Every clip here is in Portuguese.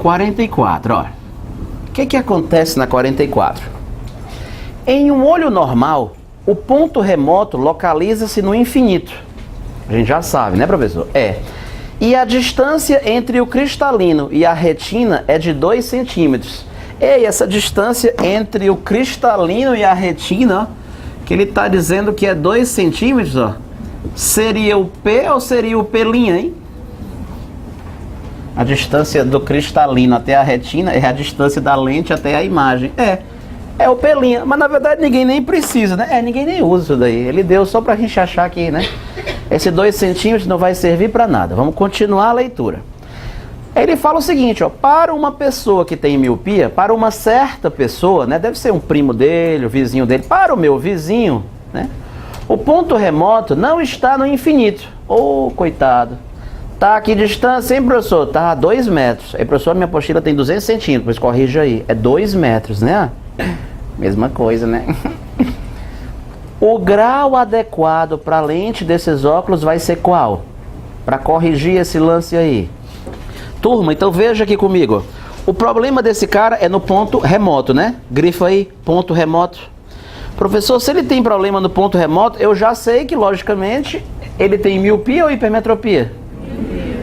44, ó. O que acontece na 44? Em um olho normal, o ponto remoto localiza-se no infinito. A gente já sabe, né, professor? E a distância entre o cristalino e a retina é de 2 centímetros. E essa distância entre o cristalino e a retina, ó, que ele está dizendo que é 2 centímetros, ó, seria o P ou seria o P', hein? A distância do cristalino até a retina é a distância da lente até a imagem. É o P', mas na verdade ninguém nem precisa, né? Ninguém nem usa isso daí. Ele deu só pra gente achar que, né? Esse 2 centímetros não vai servir para nada. Vamos continuar a leitura. Ele fala o seguinte, ó, para uma pessoa que tem miopia, para uma certa pessoa, né? Deve ser um primo dele, o vizinho dele, para o meu vizinho, né? O ponto remoto não está no infinito. Coitado. Tá aqui distância, hein, professor? Tá a 2 metros. Aí, professor, minha apostila tem 200 centímetros, pois corrija aí. É 2 metros, né? Mesma coisa, né? O grau adequado para a lente desses óculos vai ser qual? Para corrigir esse lance aí. Turma, então veja aqui comigo. O problema desse cara é no ponto remoto, né? Grifa aí, ponto remoto. Professor, se ele tem problema no ponto remoto, eu já sei que, logicamente, ele tem miopia ou hipermetropia?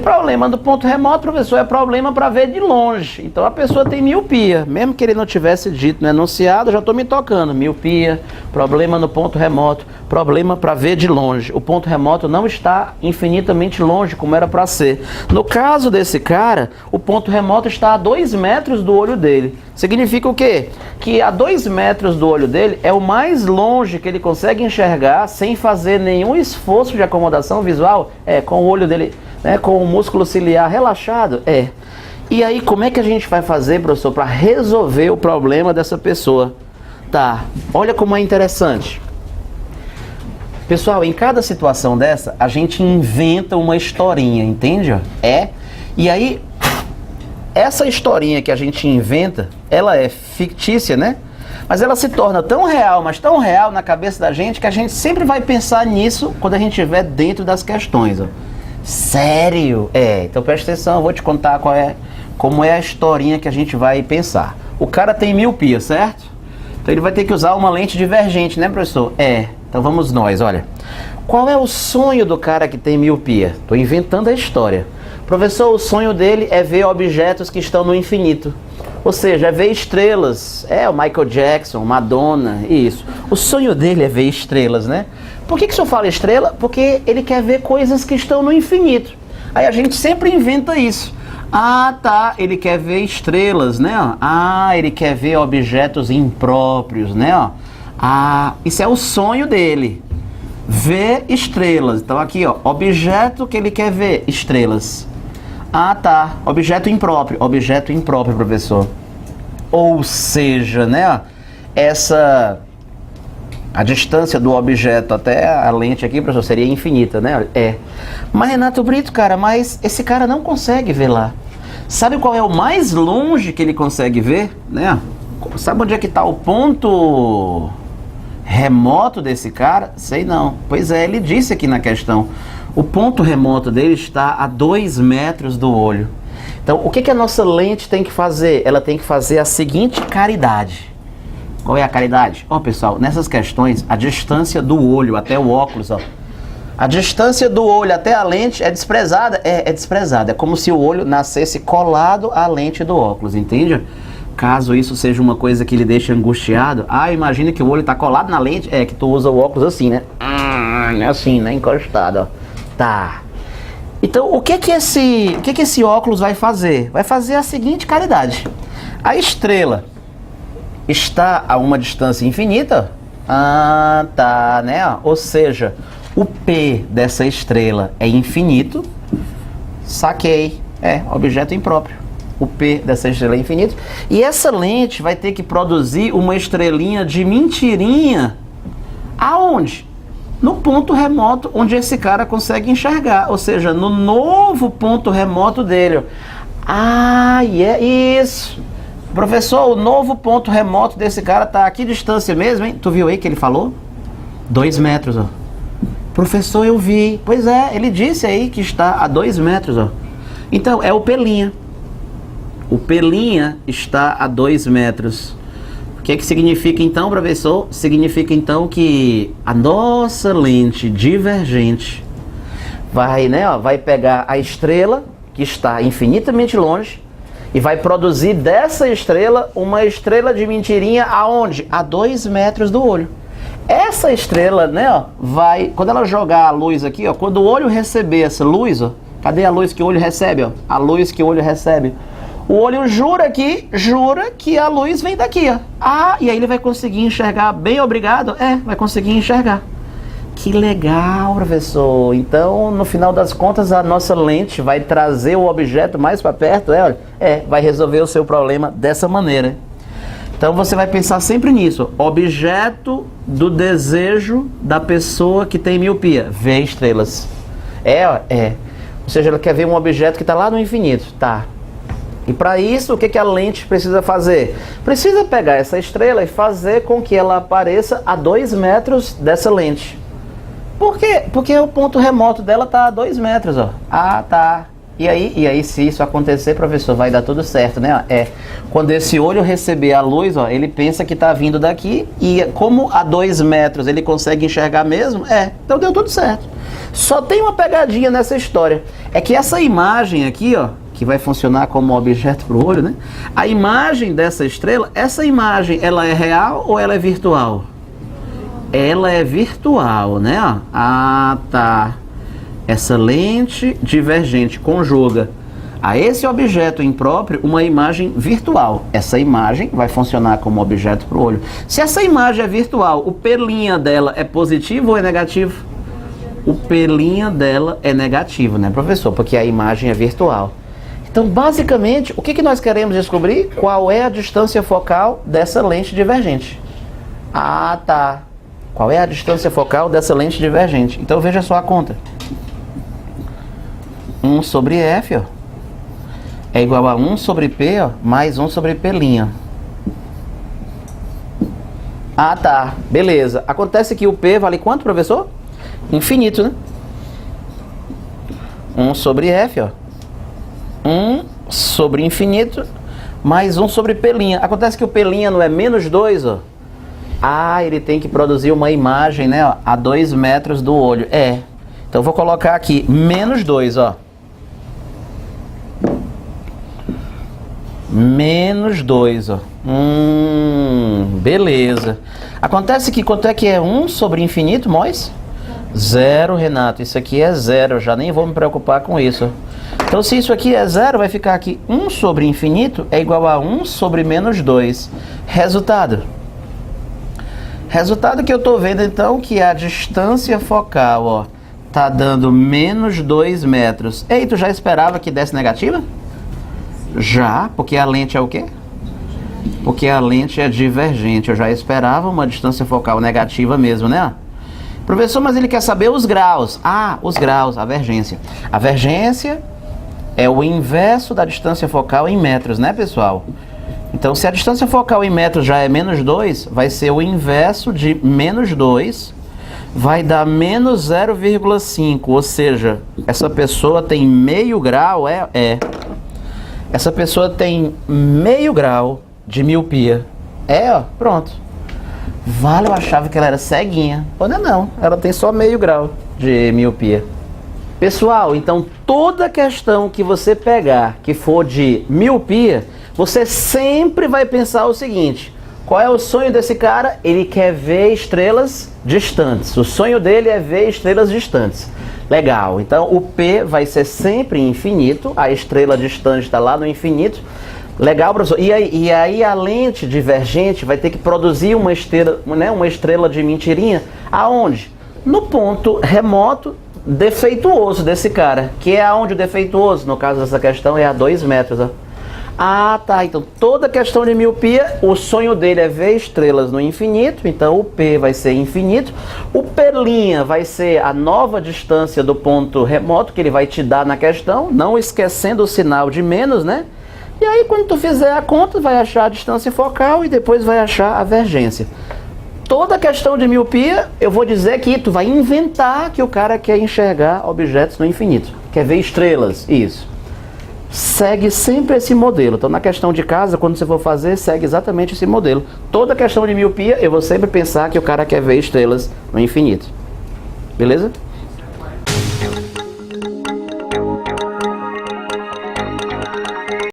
Problema do ponto remoto, professor, é problema para ver de longe. Então a pessoa tem miopia, mesmo que ele não tivesse dito no enunciado, eu já estou me tocando. Miopia, problema no ponto remoto, problema para ver de longe. O ponto remoto não está infinitamente longe como era para ser. No caso desse cara, o ponto remoto está a 2 metros do olho dele. Significa o quê? Que a 2 metros do olho dele é o mais longe que ele consegue enxergar sem fazer nenhum esforço de acomodação visual, com o olho dele, né, com o músculo ciliar relaxado, E aí, como é que a gente vai fazer, professor, para resolver o problema dessa pessoa? Tá, olha como é interessante. Pessoal, em cada situação dessa, a gente inventa uma historinha, entende? E aí, essa historinha que a gente inventa, ela é fictícia, né? Mas ela se torna tão real, mas tão real na cabeça da gente, que a gente sempre vai pensar nisso quando a gente estiver dentro das questões, ó. Sério? Então presta atenção, eu vou te contar como é a historinha que a gente vai pensar. O cara tem miopia, certo? Então ele vai ter que usar uma lente divergente, né, professor? Então vamos nós, olha. Qual é o sonho do cara que tem miopia? Estou inventando a história. Professor, o sonho dele é ver objetos que estão no infinito. Ou seja, é ver estrelas. O Michael Jackson, Madonna, isso. O sonho dele é ver estrelas, né? Por que o senhor fala estrela? Porque ele quer ver coisas que estão no infinito. Aí a gente sempre inventa isso. Tá, ele quer ver estrelas, né? Ele quer ver objetos impróprios, né? Isso é o sonho dele. Ver estrelas. Então aqui, ó, objeto que ele quer ver, estrelas. Tá, objeto impróprio, professor. Ou seja, né? A distância do objeto até a lente aqui, professor, seria infinita, né? Mas Renato Brito, cara, mas esse cara não consegue ver lá. Sabe qual é o mais longe que ele consegue ver, né? Sabe onde é que está o ponto remoto desse cara? Sei não. Pois ele disse aqui na questão. O ponto remoto dele está a 2 metros do olho. Então, o que a nossa lente tem que fazer? Ela tem que fazer a seguinte caridade. Qual é a caridade? Pessoal, nessas questões, a distância do olho até o óculos, a distância do olho até a lente é desprezada? É desprezada. É como se o olho nascesse colado à lente do óculos, entende? Caso isso seja uma coisa que lhe deixe angustiado, imagina que o olho está colado na lente, que tu usa o óculos assim, né? Assim, né? Encostado, ó. Tá. Então, o que esse óculos vai fazer? Vai fazer a seguinte caridade. A estrela está a uma distância infinita? Tá, né? Ou seja, o P dessa estrela é infinito. Saquei. Objeto impróprio. O P dessa estrela é infinito. E essa lente vai ter que produzir uma estrelinha de mentirinha. Aonde? No ponto remoto onde esse cara consegue enxergar. Ou seja, no novo ponto remoto dele. Isso. Professor, o novo ponto remoto desse cara tá a que distância mesmo, hein? Tu viu aí que ele falou? 2 metros, ó. Professor, eu vi. Pois ele disse aí que está a 2 metros, ó. Então, é o P'. O Pelinha está a 2 metros. O que significa então, professor? Significa então que a nossa lente divergente vai, vai pegar a estrela que está infinitamente longe e vai produzir dessa estrela uma estrela de mentirinha aonde? A 2 metros do olho. Essa estrela, vai, quando ela jogar a luz aqui, quando o olho receber essa luz, cadê a luz que o olho recebe, A luz que o olho recebe. O olho jura que a luz vem daqui, e aí ele vai conseguir enxergar, bem obrigado, vai conseguir enxergar. Que legal, professor. Então, no final das contas, a nossa lente vai trazer o objeto mais para perto, vai resolver o seu problema dessa maneira. Então, você vai pensar sempre nisso. Objeto do desejo da pessoa que tem miopia. Ver estrelas. Ou seja, ela quer ver um objeto que está lá no infinito. Tá. E para isso, o que a lente precisa fazer? Precisa pegar essa estrela e fazer com que ela apareça a 2 metros dessa lente. Por quê? Porque o ponto remoto dela está a 2 metros, tá. E aí, se isso acontecer, professor, vai dar tudo certo, né? Quando esse olho receber a luz, ele pensa que está vindo daqui, e como a 2 metros ele consegue enxergar mesmo, então deu tudo certo. Só tem uma pegadinha nessa história. É que essa imagem aqui, que vai funcionar como objeto para o olho, né? A imagem dessa estrela, essa imagem, ela é real ou ela é virtual? Ela é virtual, né? Tá. Essa lente divergente conjuga a esse objeto impróprio uma imagem virtual. Essa imagem vai funcionar como objeto para o olho. Se essa imagem é virtual, o pelinha dela é positivo ou é negativo? O pelinha dela é negativo, né, professor? Porque a imagem é virtual. Então, basicamente, o que nós queremos descobrir? Qual é a distância focal dessa lente divergente? Tá. Qual é a distância focal dessa lente divergente? Então, veja só a conta. 1 sobre F, é igual a 1 sobre P, mais 1 sobre P'. Tá. Beleza. Acontece que o P vale quanto, professor? Infinito, né? 1 sobre F, 1 sobre infinito, mais 1 sobre P'. Acontece que o P' não é menos 2, ele tem que produzir uma imagem, né, a 2 metros do olho. Então eu vou colocar aqui menos 2, Menos 2, beleza. Acontece que quanto é que é 1 sobre infinito, Mois? 0, Renato. Isso aqui é 0, eu já nem vou me preocupar com isso. Então, se isso aqui é 0, vai ficar aqui 1 sobre infinito é igual a 1 sobre menos 2. Resultado. Resultado que eu estou vendo, então, que a distância focal, tá dando menos 2 metros. Ei, tu já esperava que desse negativa? Já, porque a lente é o quê? Porque a lente é divergente. Eu já esperava uma distância focal negativa mesmo, né? Professor, mas ele quer saber os graus. Os graus, a vergência. A vergência é o inverso da distância focal em metros, né, pessoal? Então, se a distância focal em metros já é menos 2, vai ser o inverso de menos 2, vai dar menos 0,5, ou seja, essa pessoa tem meio grau, essa pessoa tem meio grau de miopia. Pronto. Vale, eu achava que ela era ceguinha. Não, ela tem só meio grau de miopia. Pessoal, então toda questão que você pegar que for de miopia, você sempre vai pensar o seguinte: qual é o sonho desse cara? Ele quer ver estrelas distantes. O sonho dele é ver estrelas distantes. Legal, então o P vai ser sempre infinito, a estrela distante está lá no infinito. Legal, professor. E aí a lente divergente vai ter que produzir uma estrela de mentirinha. Aonde? No ponto remoto defeituoso desse cara. Que é aonde o defeituoso, no caso dessa questão, é a 2 metros. Tá. Então toda questão de miopia, o sonho dele é ver estrelas no infinito. Então o P vai ser infinito. O P' vai ser a nova distância do ponto remoto que ele vai te dar na questão, não esquecendo o sinal de menos, né? E aí quando tu fizer a conta, vai achar a distância focal e depois vai achar a vergência. Toda questão de miopia, eu vou dizer que tu vai inventar que o cara quer enxergar objetos no infinito. Quer ver estrelas, isso. segue sempre esse modelo. Então, na questão de casa, quando você for fazer, segue exatamente esse modelo. Toda questão de miopia, eu vou sempre pensar que o cara quer ver estrelas no infinito. Beleza?